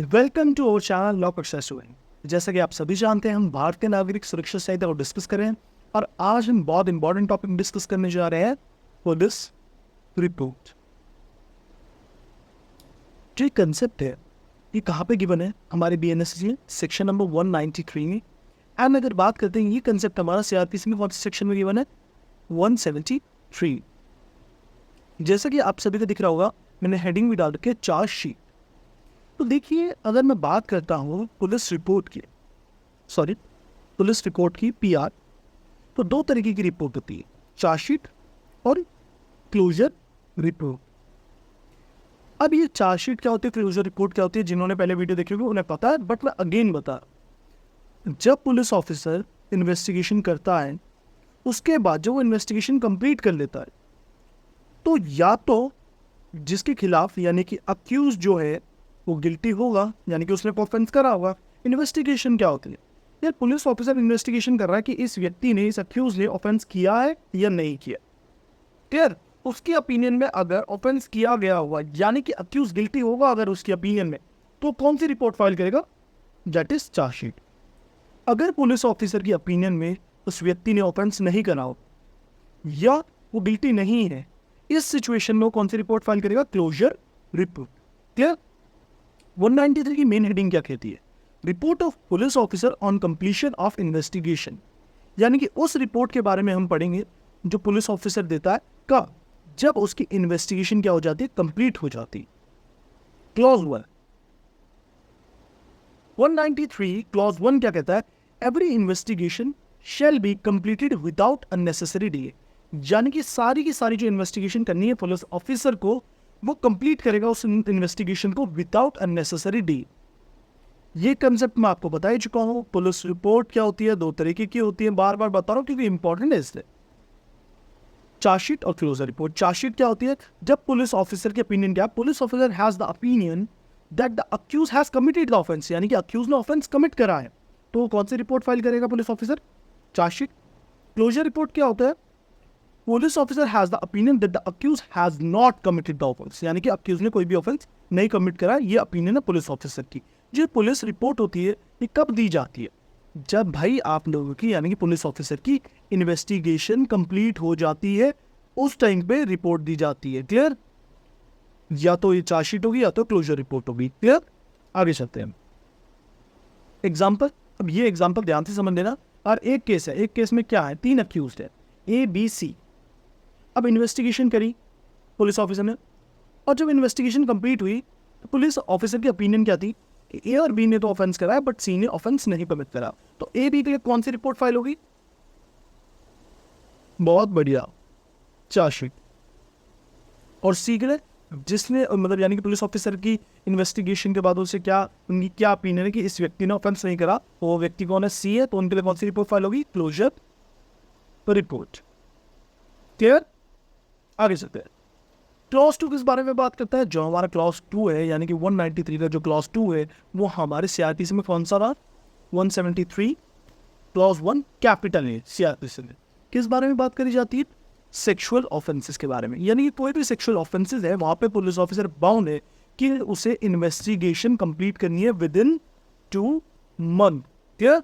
Welcome to our channel Law Kaksha student. जैसा कि आप सभी जानते हैं, हम भारतीय नागरिक सुरक्षा संहिता को डिस्कस कर रहे हैं और आज हम बहुत इंपॉर्टेंट टॉपिक डिस्कस करने जा रहे हैं, पुलिस रिपोर्ट। जो कंसेप्ट है ये कहाँ पे गिवन है? हमारे बीएनएस में सेक्शन नंबर 193 में। एंड अगर बात करते हैं ये कंसेप्ट हमारा सीआरपीसी में कौन से सेक्शन में गिवन है? 173। जैसा कि आप सभी को दिख रहा होगा, मैंने हेडिंग भी डाल रखी है चार्जशीट। तो देखिए, अगर मैं बात करता हूँ पुलिस रिपोर्ट की पीआर, तो दो तरीके की रिपोर्ट होती है, चार्जशीट और क्लोजर रिपोर्ट। अब ये चार्जशीट क्या होती है, क्लोजर रिपोर्ट क्या होती है, जिन्होंने पहले वीडियो देखी होगी उन्हें पता है, बट मैं अगेन बता। जब पुलिस ऑफिसर इन्वेस्टिगेशन करता है, उसके बाद जब वो इन्वेस्टिगेशन कंप्लीट कर लेता है, तो या तो जिसके खिलाफ यानी कि अक्यूज जो है वो गिल्टी होगा, यानी कि उसने ऑफेंस करा होगा। इन्वेस्टिगेशन क्या होती है? यार, पुलिस ऑफिसर इन्वेस्टिगेशन कर रहा है कि इस व्यक्ति ने, इस अक्यूज ने ऑफेंस किया है या नहीं किया। क्लियर? उसकी ओपिनियन में अगर ऑफेंस किया गया हुआ, यानी कि अक्यूज गिल्टी होगा अगर उसकी ओपिनियन में, तो कौन सी रिपोर्ट फाइल करेगा? That is chargesheet. अगर पुलिस ऑफिसर की ओपिनियन में उस व्यक्ति ने ऑफेंस नहीं करा हो या वो गिल्टी नहीं है, इस सिचुएशन में कौन सी रिपोर्ट फाइल करेगा? Closure report. क्लियर? 193 की मेन हेडिंग क्या कहती है? Report of police officer on completion of investigation. यानी कि उस रिपोर्ट के बारे में हम पढ़ेंगे जो पुलिस ऑफिसर देता है, कब? जब उसकी इन्वेस्टिगेशन क्या हो जाती है? कंप्लीट हो जाती। क्लॉज 193 क्लॉज 1 क्या कहता है? Every investigation shell be completed without unnecessary delay. यानी कि सारी की सारी जो इन्वेस्टिगेशन करनी है पुलिस ऑफिसर को, वो कंप्लीट करेगा उस इन्वेस्टिगेशन को विदाउट अननेसेसरी डी। ये कंसेप्ट मैं आपको बता ही चुका हूं। पुलिस रिपोर्ट क्या होती है? दो तरीके की होती है, बार बार बता रहा हूं क्योंकि इंपॉर्टेंट है इसलिए। चार्जशीट और क्लोजर रिपोर्ट। चार्जशीट क्या होती है? जब पुलिस ऑफिसर की ओपिनियन क्या? Police officer has the opinion that the accused has committed the offence, यानी कि अक्यूज ने ऑफेंस कमिट करा है, तो कौन सी रिपोर्ट फाइल करेगा police officer? Charge sheet. Closure report क्या होता है? Police officer has the opinion that the accused has not committed the offence, यानी कि अक्यूज ने कोई भी ऑफेंस नहीं कमिट करा। ये ओपिनियन है पुलिस ऑफिसर की। जो पुलिस रिपोर्ट होती है ये कब दी जाती है? जब भाई आप लोगों की, यानी कि पुलिस ऑफिसर की इन्वेस्टिगेशन कंप्लीट हो जाती है, उस टाइम पे रिपोर्ट दी जाती है। क्लियर? या तो ये चार्जशीट होगी या तो क्लोजर रिपोर्ट होगी। क्लियर? आगे चलते हैं। एग्जाम्पल, अब ये एग्जाम्पल ध्यान से समझ लेना। और एक केस है, एक केस में क्या है? 3 अक्यूज्ड है, ए बी सी। अब इन्वेस्टिगेशन करी पुलिस ऑफिसर ने, और जब इन्वेस्टिगेशन कंप्लीट हुई तो पुलिस ऑफिसर की ओपिनियन क्या थी? ए और बी ने तो ऑफेंस करा है बट सी ने ऑफेंस नहीं कमिट करा। तो ए बी के लिए कौन सी रिपोर्ट फाइल होगी? बहुत बढ़िया, चार्जशीट। और सी के लिए, जिसने मतलब यानी कि पुलिस ऑफिसर की इन्वेस्टिगेशन के बाद उसे क्या, उनकी क्या ओपिनियन है कि इस व्यक्ति ने ऑफेंस नहीं करा, तो वो व्यक्ति कौन है? सी है, तो उनके लिए कौन सी रिपोर्ट फाइल होगी? Closure report. क्लियर? आगे चलते हैं। क्लॉज 2 किस बारे में बात करता है? जो हमारा क्लॉज 2 है, यानी कि 193 का जो क्लॉज 2 है, वो हमारे सीआरपीसी में कौन सा रहा? 173 क्लॉज 1 कैपिटल है सीआरपीसी में। किस बारे में बात करी जाती है? सेक्सुअल ऑफेंसेस के बारे में। यानी कि कोई भी सेक्सुअल ऑफेंसेस है, वहां पे पुलिस ऑफिसर बाउंड है कि उसे इन्वेस्टिगेशन कंप्लीट करनी है विद इन 2 मंथ। क्लियर?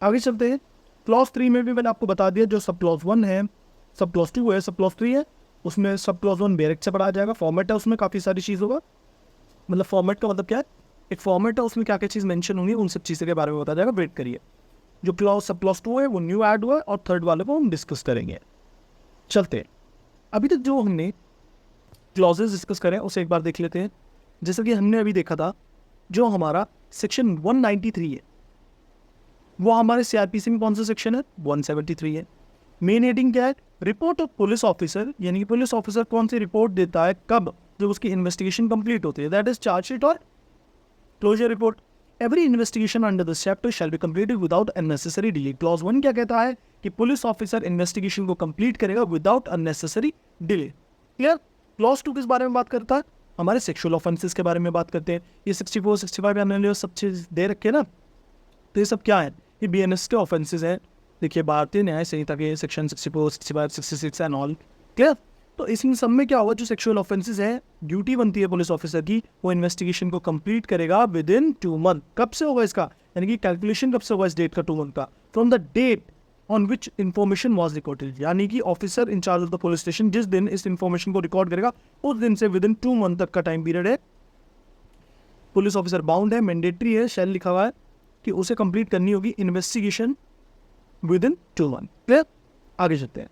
आगे चलते हैं। क्लॉज 3 में भी मैंने आपको बता दिया, जो सब क्लॉज 1 है, सब क्लॉज 2 है, सब क्लॉज 3 है, उसमें सब क्लॉज 1 डायरेक्ट से पढ़ाया जाएगा। फॉर्मेट है उसमें काफ़ी सारी चीज़ होगा। मतलब फॉर्मेट का मतलब क्या है? एक फॉर्मेट है, उसमें क्या क्या चीज़ मेंशन होंगी, उन सब चीज़ों के बारे में बताया जाएगा। वेट करिए। जो क्लॉज सब क्लॉज 2 है वो न्यू ऐड हुआ है और थर्ड वाले को हम डिस्कस करेंगे। चलते हैं। अभी तक जो हमने क्लॉजेज डिस्कस करें उसे एक बार देख लेते हैं। जैसा कि हमने अभी देखा था, जो हमारा सेक्शन 193 है वो हमारे सीआरपीसी में कौन सा सेक्शन है? 173 है। मेन हेडिंग क्या है? रिपोर्ट ऑफ पुलिस ऑफिसर, यानी कि पुलिस ऑफिसर कौन सी रिपोर्ट देता है, कब? जब उसकी इन्वेस्टिगेशन कंप्लीट होती है, दैट इज चार्जशीट और closure report. Every investigation under this chapter shall be completed without unnecessary delay. Clause 1 क्या कहता है? कि पुलिस ऑफिसर इन्वेस्टिगेशन को कंप्लीट करेगा without unnecessary delay. Clear? Clause 2 किस बारे में बात करता है? हमारे सेक्सुअल ऑफेंसेस के बारे में बात करते हैं। ये 64, 65 सब चीज दे रखे ना, तो ये सब क्या है? ये बीएनएस के ऑफेंसेस हैं। देखिए, भारतीय न्याय संहिता के सेक्शन 64, 65, 66 एंड ऑल। क्लियर? तो इसी सब में क्या होगा, जो सेक्सुअल ऑफेंसेस है, ड्यूटी बनती है पुलिस ऑफिसर की, वो इन्वेस्टिगेशन को कंप्लीट करेगा विद इन 2 मंथ। कब से होगा इसका, यानी कि कैलकुलेशन कब से होगा इस डेट का, 2 मंथ का, from the date on which information was recorded. यानी कि officer in charge of the police station जिस दिन इस इन्फॉर्मेशन को रिकॉर्ड करेगा, उस दिन से विद इन 2 मंथ तक का टाइम पीरियड है। पुलिस ऑफिसर बाउंड है, मैंडेटरी है, शेल लिखा हुआ है कि उसे कंप्लीट करनी होगी investigation with in 2 month. Clear, आगे चलते हैं।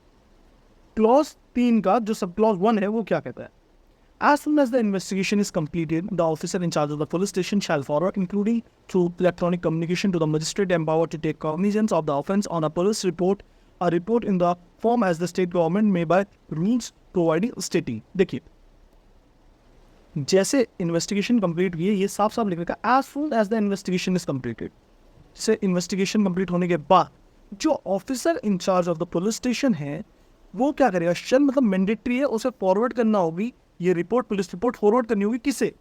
क्लॉज 3 का जो सब क्लॉज 1 है वो क्या कहता है, as soon as the investigation is completed, the officer in charge of the police station shall forward, including through electronic communication, to the magistrate empowered to take cognizance of the offence on a police report, a report in the form as the state government may by rules providing stating। देखिए, जैसे investigation complete हुई है, ये साफ साफ लिख रखा है, as soon as the investigation is completed। जैसे इन्वेस्टिगेशन कंप्लीट होने के बाद जो officer in charge of the police station है वो क्या करेगा, शल मतलब मैंडेटरी है, उसे फॉरवर्ड करना होगी ये रिपोर्ट, पुलिस रिपोर्ट फॉरवर्ड करनी होगी किसे,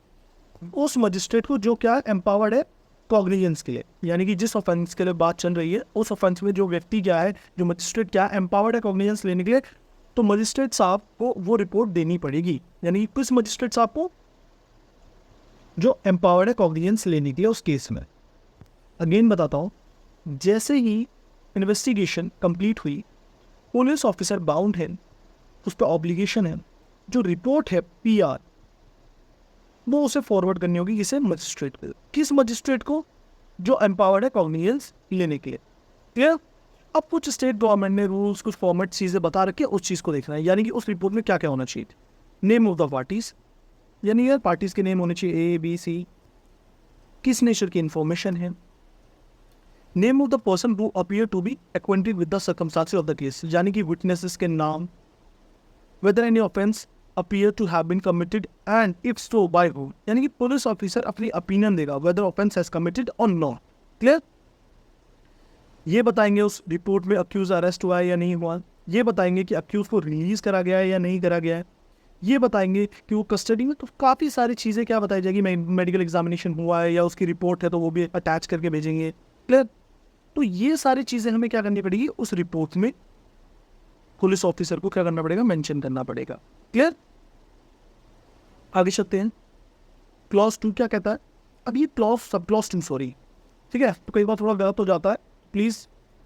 उस मजिस्ट्रेट को जो क्या एम्पावर्ड है कॉग्निजेंस के लिए। यानी कि जिस ऑफेंस के लिए बात चल रही है, उस ऑफेंस में जो व्यक्ति क्या है, जो मजिस्ट्रेट क्या एम्पावर्ड है कॉग्निजेंस लेने के लिए, तो मजिस्ट्रेट साहब को वो रिपोर्ट देनी पड़ेगी। यानी कि किस मजिस्ट्रेट साहब को, जो एम्पावर्ड है कॉग्निजेंस लेने के लिए उस केस में। अगेन बताता हूँ, जैसे ही इन्वेस्टिगेशन कंप्लीट हुई, पुलिस ऑफिसर बाउंड है, उस पर ऑब्लिगेशन है, जो रिपोर्ट है पीआर वो उसे फॉरवर्ड करनी होगी किसे, मजिस्ट्रेट को। किस मजिस्ट्रेट को, जो एम्पावर्ड है कॉग्निजेंस लेने के लिए। क्लियर। अब कुछ स्टेट गवर्नमेंट ने रूल्स, कुछ फॉर्मेट चीज़ें बता रखी है, उस चीज़ को देखना है। यानी कि उस रिपोर्ट में क्या क्या होना चाहिए, नेम ऑफ द पार्टीज, यानी यार पार्टीज के नेम होने चाहिए, A, B, C, किस नेचर की इंफॉर्मेशन है, name of the person who appear to be acquainted with the circumstances of the case, यानी कि विटनेसेस के नाम, whether any offense appear to have been committed and if so by whom, यानी कि police officer अपनी opinion देगा whether offense has committed or not। Clear. ये बताएंगे उस रिपोर्ट में अक्यूज अरेस्ट हुआ है या नहीं हुआ, ये बताएंगे कि अक्यूज को रिलीज करा गया है या नहीं करा गया है, ये बताएंगे कि वो कस्टडी में, तो काफ़ी सारी चीज़ें क्या बताई जाएगी, मेडिकल एग्जामिनेशन हुआ है या उसकी रिपोर्ट है तो वो भी अटैच करके भेजेंगे। क्लियर। तो ये सारी चीज़ें हमें क्या करनी पड़ेगी, उस रिपोर्ट में पुलिस ऑफिसर को क्या करना पड़ेगा, मेंशन करना पड़ेगा। क्लियर। आगे चलते हैं। क्लॉज 2 क्या कहता है, अब ये क्लॉज सब क्लॉज 2 सॉरी, ठीक है, तो कई बार थोड़ा गलत हो जाता है, प्लीज़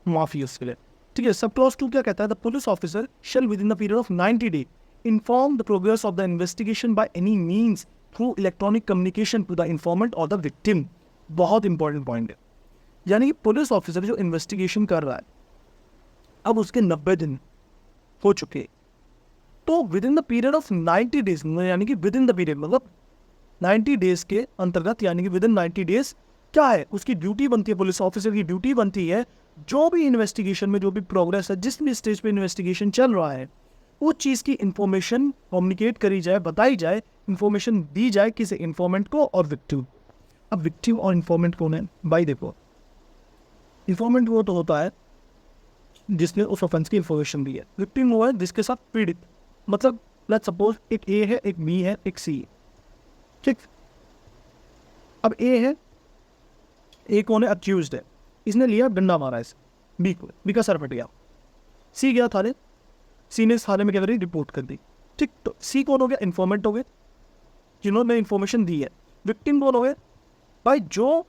माफ़ी उसके लिए। ठीक है, सब क्लॉज 2 क्या कहता है, the police officer shall within the period of 90 day inform the progress of the investigation by any means through electronic communication to the informant और द विक्टिम। बहुत इंपॉर्टेंट पॉइंट है। यानी कि police officer जो investigation कर रहा है, अब उसके 90 दिन हो चुके, तो with in the period of 90 days, यानी कि विद इन द पीरियड मतलब 90 डेज के अंतर्गत, यानी कि विद इन 90 डेज क्या है, उसकी ड्यूटी बनती है, पुलिस ऑफिसर की ड्यूटी बनती है, जो भी इन्वेस्टिगेशन में जो भी प्रोग्रेस है, जिस भी स्टेज पे इन्वेस्टिगेशन चल रहा है, उस चीज़ की इंफॉर्मेशन कम्युनिकेट करी जाए, बताई जाए, इंफॉर्मेशन दी जाए किसे, इन्फॉर्मेंट को और विक्टिम। अब विक्टिम और इन्फॉर्मेंट कौन है भाई, देखो इन्फॉर्मेंट वो तो होता है जिसने उस ऑफेंस की इंफॉर्मेशन दी है, विक्टिम वो है जिसके साथ पीड़ित, मतलब लेट्स सपोज एक ए है, एक बी है, एक सी, ठीक। अब ए है, ए कौन है, अक्यूज्ड है, इसने लिया डंडा मारा इसे, बी को, बी का सर फट गया, सी गया थाने, सी ने थाने में क्या करी, रिपोर्ट कर दी, ठीक। तो सी कौन हो गया, इन्फॉर्मेंट हो गए, जिन्होंने इन्फॉर्मेशन दी है। विक्टिम कौन हो गए भाई, जो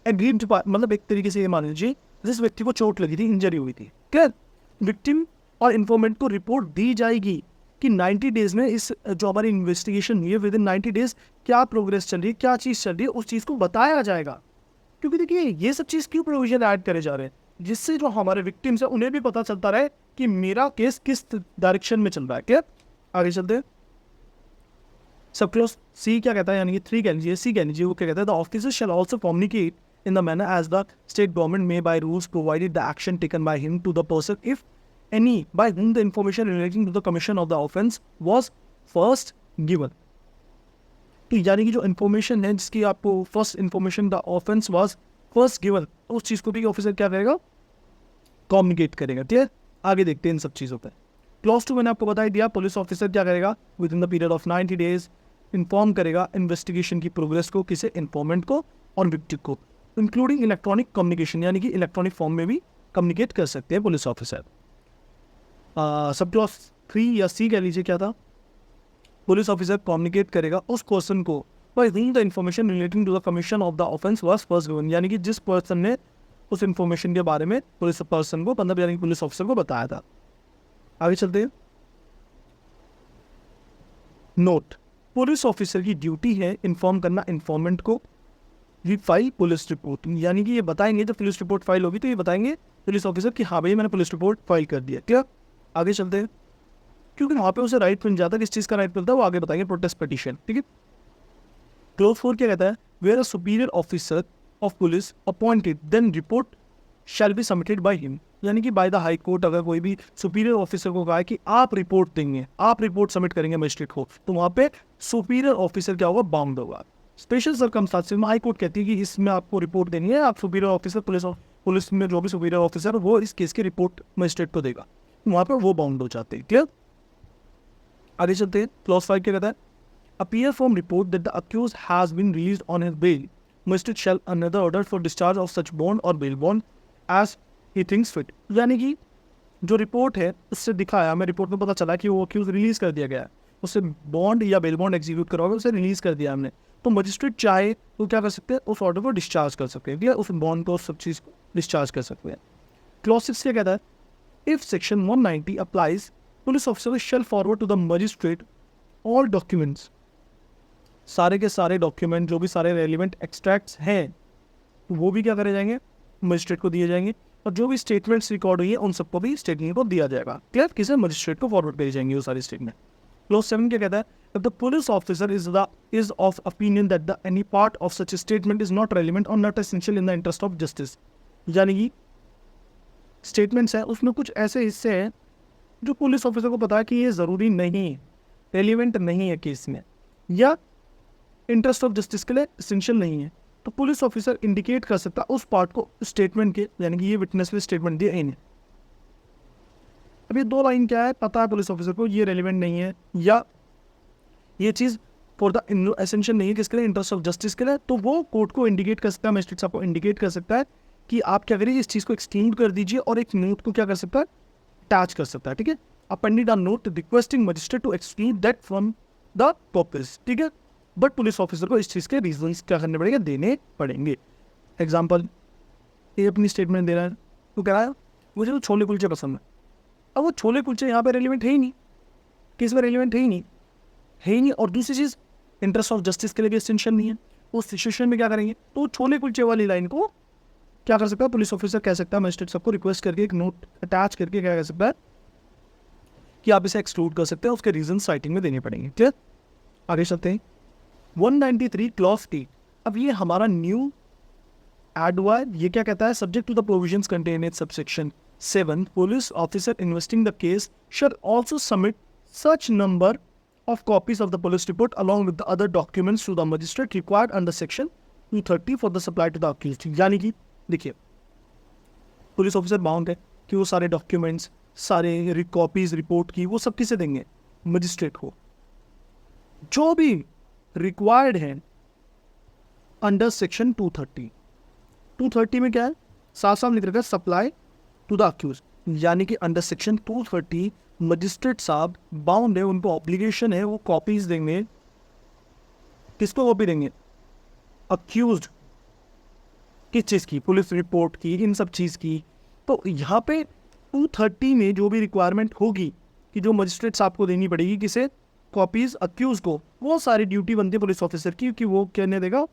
एग्रीड, मतलब एक तरीके से ये मान लीजिए जिस व्यक्ति को चोट लगी थी, इंजरी हुई थी। क्लियर। विक्टिम और इन्फॉर्मेंट को रिपोर्ट दी जाएगी कि 90 डेज में इस जो हमारी इन्वेस्टिगेशन हुई है, विद इन 90 डेज क्या प्रोग्रेस चल रही है, क्या चीज़ चल रही है, उस चीज़ को बताया जाएगा। क्योंकि देखिए ये सब चीज़ क्यों प्रोविजन ऐड करे जा रहे हैं, जिससे जो हमारे विक्टिम्स हैं उन्हें भी पता चलता रहे कि मेरा केस किस डायरेक्शन में चल रहा है। क्लियर। आगे चलते हैं। सब क्लॉज सी क्या कहता है, यानी कि 3 कह लीजिए, सी कह लीजिए, वो क्या कहता है, the officer shall also communicate in the manner as the state government may by rules provided the action taken by him to the person if any by whom the information relating to the commission of the offence was first given। तो यानी कि जो information है जिसकी आपको first information the offence was first given, उस चीज़ को भी ऑफिसर क्या करेगा, कम्युनिकेट करेगा। ठीक है, आगे देखते हैं इन सब चीज़ों पे। क्लॉज 2 मैंने आपको बता ही दिया, पुलिस ऑफिसर क्या करेगा, with in the period of 90 days inform करेगा इन्वेस्टिगेशन की प्रोग्रेस को, किसे, इन्फॉर्मेंट को और विक्टिम को, इंक्लूडिंग इलेक्ट्रॉनिक कम्युनिकेशन, यानी कि इलेक्ट्रॉनिक फॉर्म में भी कम्युनिकेट कर सकते हैं पुलिस ऑफिसर। सब क्लॉज 3 या सी कह लीजिए क्या था, पुलिस ऑफिसर कम्युनिकेट करेगा उस पर्सन को by whom the information relating to the commission of the offence was first given, यानी कि जिस पर्सन ने उस इन्फॉर्मेशन के बारे में पुलिस पर्सन को मतलब यानी कि पुलिस ऑफिसर को बताया था। आगे चलते हैं। नोट, पुलिस ऑफिसर की ड्यूटी है इन्फॉर्म करना इन्फॉर्मेंट को, ये फाइल पुलिस रिपोर्ट, यानी कि ये बताएंगे जब पुलिस रिपोर्ट फाइल होगी तो ये बताएंगे पुलिस ऑफिसर कि हाँ भाई मैंने पुलिस रिपोर्ट फाइल कर दिया। क्या आगे चलते हैं, क्योंकि वहाँ पे उसे राइट मिल जाता है, किस चीज़ का राइट मिलता है वो आगे बताएंगे, प्रोटेस्ट पिटीशन। ठीक है। क्लोज 4 क्या कहता है, where a superior officer of police appointed then report shall be submitted by him, यानी कि बाय द हाई कोर्ट अगर कोई भी सुपीरियर ऑफिसर को कहा है कि आप रिपोर्ट देंगे, आप रिपोर्ट सबमिट करेंगे मजिस्ट्रेट को, तो वहाँ पे सुपीरियर ऑफिसर क्या होगा, बाउंड होगा। स्पेशल सर्कमस्टांसेस में हाई कोर्ट कहती है कि इसमें आपको रिपोर्ट देनी है, आप सुपीरियर ऑफिसर पुलिस में जो भी सुपीरियर ऑफिसर वो इस केस की रिपोर्ट मजिस्ट्रेट को देगा, वहाँ पर वो बाउंड हो जाते हैं। क्लियर। आगे चलते हैं। क्लॉज 5 क्या कहता है, appear from report that the accused has been released on his bail, magistrate shall another order for discharge of such bond or bail bond as he thinks fit, यानी कि जो रिपोर्ट है उससे दिखाया हमें, रिपोर्ट में पता चला कि वो अक्यूज रिलीज कर दिया गया है, उससे बॉन्ड या बेल बॉन्ड एग्जीक्यूट करवाकर उसे रिलीज कर दिया हमने, तो मजिस्ट्रेट चाहे तो क्या कर सकते हैं, उस ऑर्डर को डिस्चार्ज कर सकते हैं या उस बॉन्ड को सब चीज़ को डिस्चार्ज कर सकते हैं। क्लॉज 6 क्या कहता है, if section 190 applies police officer shall forward to the magistrate all documents, सारे के सारे डॉक्यूमेंट जो भी सारे रेलिवेंट एक्सट्रैक्ट्स हैं वो भी क्या करे जाएंगे, मजिस्ट्रेट को दिए जाएंगे, और जो भी स्टेटमेंट्स रिकॉर्ड हुई है उन सबको भी स्टेटमेंट को दिया जाएगा। क्लियर, किसे, मजिस्ट्रेट को फॉरवर्ड करी जाएंगे वो सारी स्टेटमेंट। क्लॉज 7 क्या कहता है, if the police officer is of opinion that the any part of such statement is not relevant और not essential in the interest of justice, यानी कि स्टेटमेंट्स है उसमें कुछ ऐसे हिस्से हैं जो पुलिस ऑफिसर को पता है कि ये ज़रूरी नहीं है, रेलिवेंट नहीं है केस में, या इंटरेस्ट ऑफ जस्टिस के लिए एसेंशियल नहीं है, तो पुलिस ऑफिसर इंडिकेट कर सकता है उस पार्ट को स्टेटमेंट के, यानी कि ये विटनेस ने स्टेटमेंट दिया इन्हें। अब ये 2 लाइन क्या है, पता है पुलिस ऑफिसर को ये रेलिवेंट नहीं है या ये चीज़ फॉर द एसेंशियल नहीं है किसके लिए, इंटरेस्ट ऑफ जस्टिस के लिए, तो वो कोर्ट को इंडिकेट कर सकता है, मजिस्ट्रेट साहब को इंडिकेट कर सकता है कि आप क्या करिए, इस चीज़ को एक्सक्लूड कर दीजिए और एक नोट को क्या कर सकता है, अटैच कर सकता है। ठीक है, appended a note requesting magistrate to exclude that from the copies. ठीक है, बट पुलिस ऑफिसर को इस चीज़ के रीजंस क्या करने पड़ेंगे, देने पड़ेंगे। एग्जाम्पल, ये अपनी स्टेटमेंट दे रहा है, तो कह रहा है मुझे तो छोले कुलचे पसंद है, अब वो छोले कुलचे यहाँ पे रेलिवेंट है ही नहीं, किस में रेलिवेंट है ही नहीं, और दूसरी चीज़ इंटरेस्ट ऑफ जस्टिस के लिए भी एसेंशियल नहीं है, उस सिचुएशन में क्या करेंगे, तो छोले कुलचे वाली लाइन को क्या कर सकता है, पुलिस ऑफिसर कह सकता है मजिस्ट्रेट सबको रिक्वेस्ट करके एक नोट अटैच करके क्या कर सकता है कि आप इसे एक्सक्लूड कर सकते हैं, उसके रीजन राइटिंग में देने पड़ेंगे। क्लियर, आगे चलते हैं। 193 क्लॉज 8, अब ये हमारा न्यू ऐड हुआ है, ये क्या कहता है, subject to the provisions contained in subsection 7, police officer investigating the case shall also submit such number of copies of the police report along with the other documents to the magistrate required under section 230 for the supply to the accused, यानी कि देखिए police officer bound है कि वो सारे documents, सारे copies report की वो सब किसे देंगे, मजिस्ट्रेट को, जो भी रिक्वायर्ड है अंडर सेक्शन 230 में क्या है, साफ साफ लिख रखा है सप्लाई टू द अक्यूज, यानी कि अंडर सेक्शन 230 मजिस्ट्रेट साहब बाउंड है, उनको ऑब्लिगेशन है, वो कॉपीज देंगे, किसको कॉपी देंगे, अक्यूज्ड, किस चीज़ की, पुलिस रिपोर्ट की, इन सब चीज़ की। तो यहाँ पे 230 में जो भी रिक्वायरमेंट होगी कि जो मजिस्ट्रेट साहब को देनी पड़ेगी, किसे, कॉपीज अक्यूज को, वो सारी ड्यूटी बनती है पुलिस ऑफिसर की कि वो कहने देगा,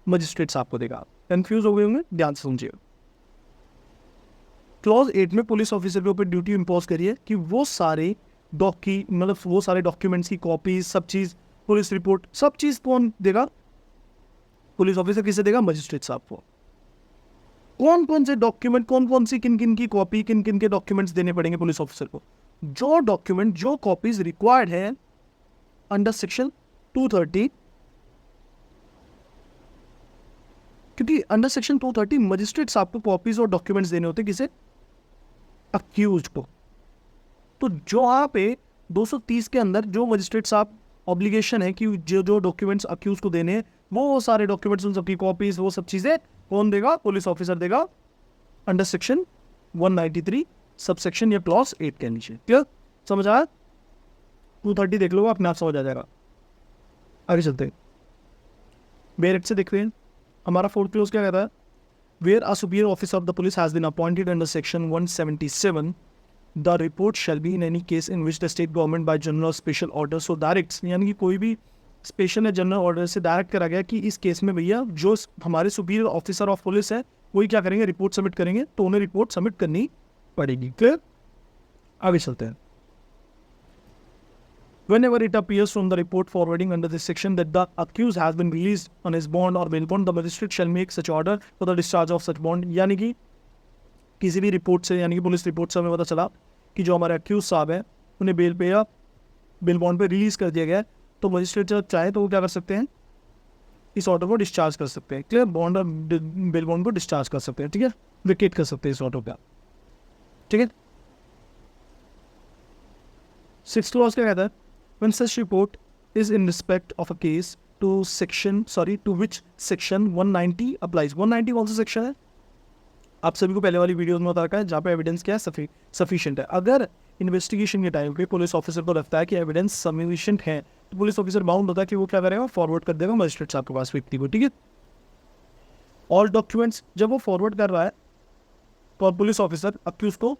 मजिस्ट्रेट साहब को देगा। कंफ्यूज हो गए होंगे, ध्यान से समझिए। क्लॉज 8 में पुलिस ऑफिसर के ऊपर ड्यूटी इम्पोज करिए कि वो सारे वो सारे डॉक्यूमेंट्स की कॉपीज, सब चीज़, पुलिस रिपोर्ट, सब चीज़ कौन देगा, पुलिस ऑफिसर किसे देगा, मजिस्ट्रेट साहब को। कौन कौन से डॉक्यूमेंट, कौन कौन सी किन किन की कॉपी, किन किन के डॉक्यूमेंट्स देने पड़ेंगे पुलिस ऑफिसर को, जो डॉक्यूमेंट, जो कॉपीज रिक्वायर्ड है अंडर सेक्शन 230, क्योंकि अंडर सेक्शन 230 मजिस्ट्रेट साहब को कॉपीज और डॉक्यूमेंट्स देने होते, किसे, अक्यूज को। तो जो यहाँ पे 230 के अंदर जो मजिस्ट्रेट साहब ऑब्लिगेशन है कि जो डॉक्यूमेंट्स अक्यूज को देने हैं, वो सारे डॉक्यूमेंट्स, उन सबकी कॉपीज, वो सब चीज़ें कौन देगा, पुलिस ऑफिसर देगा, अंडर सेक्शन 193 सबसेक्शन या क्लॉज 8 के नीचे। क्लियर, समझ आया। 230 देख लो, अपने आप समझ आ जाएगा। आगे चलते हैं, बेरेट से देखते हैं हमारा फोर्थ क्लोज क्या कहता है। Where a superior officer of the police has been appointed under section 177, the report shall be in any case in which the state government by general special order, so direct, यानी कि कोई भी special या general order से direct करा गया कि इस केस में भैया जो हमारे सुपीरियर ऑफिसर ऑफ पुलिस है वही क्या करेंगे, रिपोर्ट सबमिट करेंगे, तो उन्हें रिपोर्ट सबमिट करनी पड़ेगी। क्लियर? आगे चलते हैं। Whenever it appears from the report forwarding under this section that the accused has been released on his bond or bail bond, the magistrate shall make such order for the discharge of such bond। यानी कि किसी भी report से, यानी कि police report से हमें पता चला कि जो हमारे अक्यूज साहब हैं उन्हें बेल पे या बेल बॉन्ड पे रिलीज कर दिया गया है, तो मजिस्ट्रेट जब चाहे तो वो क्या कर सकते हैं, इस ऑर्डर को डिस्चार्ज कर सकते हैं। क्लियर? बॉन्ड और बेल बॉन्ड को डिस्चार्ज कर सकते हैं, ठीक है, विकेट कर सकते हैं इस ऑर्डर का, ठीक है। 6th क्लॉज क्या कहता है, when such report is in respect of a case to which section 190 applies। 190 कौन सा सेक्शन है, आप सभी को पहले वाली वीडियोस में बता रखा है, जहाँ पे एविडेंस क्या है, सफिशिएंट है। अगर इन्वेस्टिगेशन के टाइम पे पुलिस ऑफिसर को लगता है कि एविडेंस सफिशिएंट है, तो पुलिस ऑफिसर बाउंड होता है कि वो क्या करेगा, फॉरवर्ड कर देगा मजिस्ट्रेट साहब के पास व्यक्ति को, ठीक है। ऑल डॉक्यूमेंट्स जब वो फॉरवर्ड कर रहा है तो पुलिस ऑफिसर अक्यूज को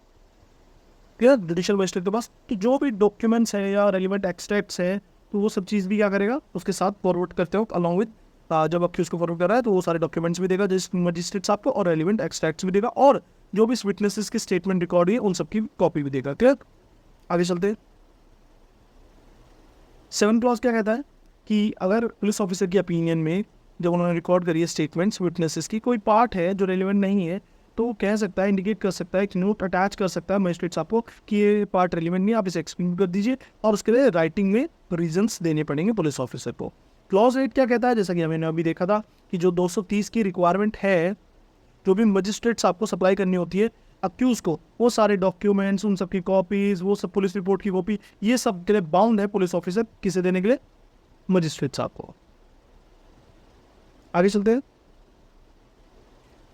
जुडिशियल मजिस्ट्रेट के पास, तो जो भी डॉक्यूमेंट्स है या रेलिवेंट एक्सट्रैक्ट्स है, तो वो सब चीज़ भी क्या करेगा, उसके साथ फॉरवर्ड करते हो अलॉन्ग विद, जब अक्यूज को फॉरवर्ड कर रहा है तो वो सारे डॉक्यूमेंट्स भी देगा जिस मजिस्ट्रेट साहब को, और रेलिवेंट एक्सट्रैक्ट्स भी देगा, और जो भी विटनेसेस की स्टेटमेंट रिकॉर्ड हुई है उन सबकी कॉपी भी देगा। क्लियर? आगे चलते हैं। 7th क्लॉज क्या कहता है कि अगर पुलिस ऑफिसर की ओपिनियन में जब उन्होंने रिकॉर्ड करी है स्टेटमेंट्स विटनेसेस की, कोई पार्ट है जो रेलिवेंट नहीं है, तो वो कह सकता है, इंडिकेट कर सकता है, एक नोट अटैच कर सकता है मजिस्ट्रेट साहब को कि ये पार्ट रेलिवेंट नहीं, आप इसे एक्सक्लूड कर दीजिए, और उसके लिए राइटिंग में रीजंस देने पड़ेंगे पुलिस ऑफिसर को। क्लॉज 8 क्या कहता है, जैसा कि हमने अभी देखा था कि जो 230 की रिक्वायरमेंट है, जो भी मजिस्ट्रेट साहब को सप्लाई करनी होती है अक्यूज को, वो सारे डॉक्यूमेंट्स, उन सबकी कॉपीज, वो सब पुलिस रिपोर्ट की कॉपी, ये सब के लिए बाउंड है पुलिस ऑफिसर किसे देने के लिए, मजिस्ट्रेट साहब को। आगे चलते हैं।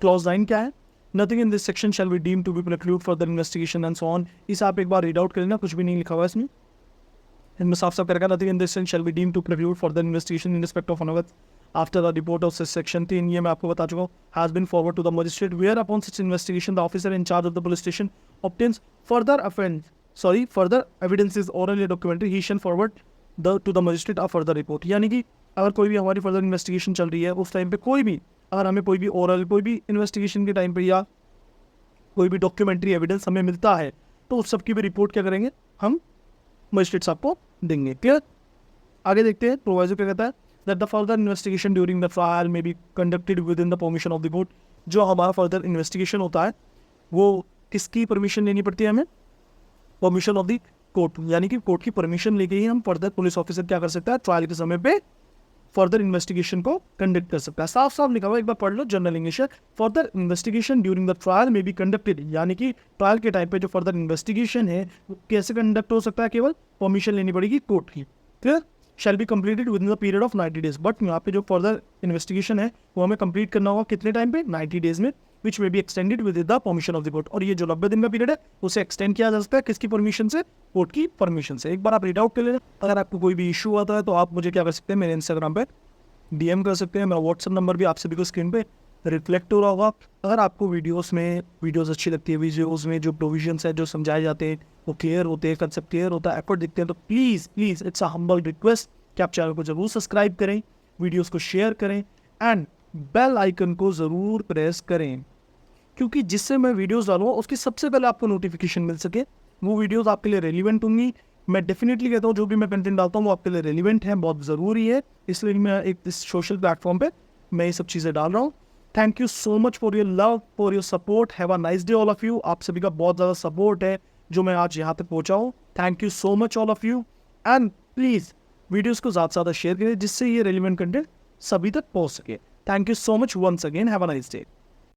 क्लॉज 9 क्या है, nothing in this section shall be deemed to be precluded for investigation and so on. इसे आप एक बार रीड आउट कर लेना, कुछ भी नहीं लिखा हुआ है इसमें, इनमें साफ साफ करेगा, nothing in this section shall be deemed to preclude for the investigation in respect of अनवत after the report of section 3, ये मैं आपको बता चुका हूँ, has been forward to the magistrate whereupon such investigation the officer in charge of the police station obtains further evidence is oral या documentary, he shall forward to the magistrate of further report. यानी कि अगर कोई भी हमारी further investigation चल रही है, उस टाइम पे कोई भी, अगर हमें कोई भी ओरल, कोई भी इन्वेस्टिगेशन के टाइम पे या कोई भी डॉक्यूमेंट्री एविडेंस हमें मिलता है, तो उस सब की भी रिपोर्ट क्या करेंगे, हम मजिस्ट्रेट साहब को देंगे। क्लियर? आगे देखते हैं। प्रोवाइजो क्या कहता है, that the further investigation during the trial may be conducted within the permission of the court. जो हमारा फर्दर इन्वेस्टिगेशन होता है वो किसकी परमिशन लेनी पड़ती है हमें, परमिशन ऑफ द कोर्ट, यानी कि कोर्ट की परमिशन लेके ही हम फर्दर पुलिस ऑफिसर क्या कर सकता है, ट्रायल के समय पे फर्दर इन्वेस्टिगेशन को कंडक्ट कर सकता है। साफ साफ लिखा हुआ, एक बार पढ़ लो, जनरल इंग्लिश है। Further investigation during the trial may be conducted, यानी कि ट्रायल के टाइम पे जो फर्दर इन्वेस्टिगेशन है वो कैसे कंडक्ट हो सकता है, केवल परमिशन लेनी पड़ेगी कोर्ट की। Clear? Shell be completed with in the period of 90 days. But यहाँ पे जो फर्दर इन्वेस्टिगेशन है वो हमें कंप्लीट करना होगा कितने टाइम पे, 90 डेज में, which may be extended with the permission of the court. और ये जो 90 दिन का पीरियड है उसे एक्सटेंड किया जा सकता है किसकी परमिशन से, कोर्ट की परमिशन से। एक बार आप रीड आउट कर लेना। अगर आपको कोई भी इशू आता है तो आप मुझे क्या कर सकते हैं, मेरे इंस्टाग्राम पे DM कर सकते हैं। मेरा व्हाट्सअप नंबर भी आप सभी को स्क्रीन पे रिफ्लेक्ट हो रहा होगा। अगर आपको वीडियोस अच्छी लगती है, वीडियोस में जो प्रोविजंस है जो समझाए जाते हैं वो क्लियर होते हैं, कंसेप्ट क्लियर होता है, एफर्ट दिखते हैं, तो please it's a humble request कि आप चैनल को जरूर सब्सक्राइब करें, वीडियोस को शेयर करें एंड बेल आइकन को ज़रूर प्रेस करें, क्योंकि जिससे मैं वीडियोस डालूँगा उसकी सबसे पहले आपको नोटिफिकेशन मिल सके। वो वीडियोस आपके लिए रेलिवेंट होंगी। मैं डेफिनेटली कहता हूँ जो भी मैं कंटेंट डालता हूँ वो आपके लिए रेलिवेंट है, बहुत ज़रूरी है, इसलिए मैं एक इस सोशल प्लेटफॉर्म पे मैं ये सब चीज़ें डाल रहा हूँ। Thank you so much for your love, for your support. Have a nice day all of you. आप सभी का बहुत ज़्यादा सपोर्ट है जो मैं आज यहाँ तक पहुँचा हूँ। Thank you so much all of you and please videos को ज़्यादा से ज़्यादा शेयर करें जिससे ये रेलिवेंट कंटेंट सभी तक पहुँच सके। Thank you so much once again. Have a nice day.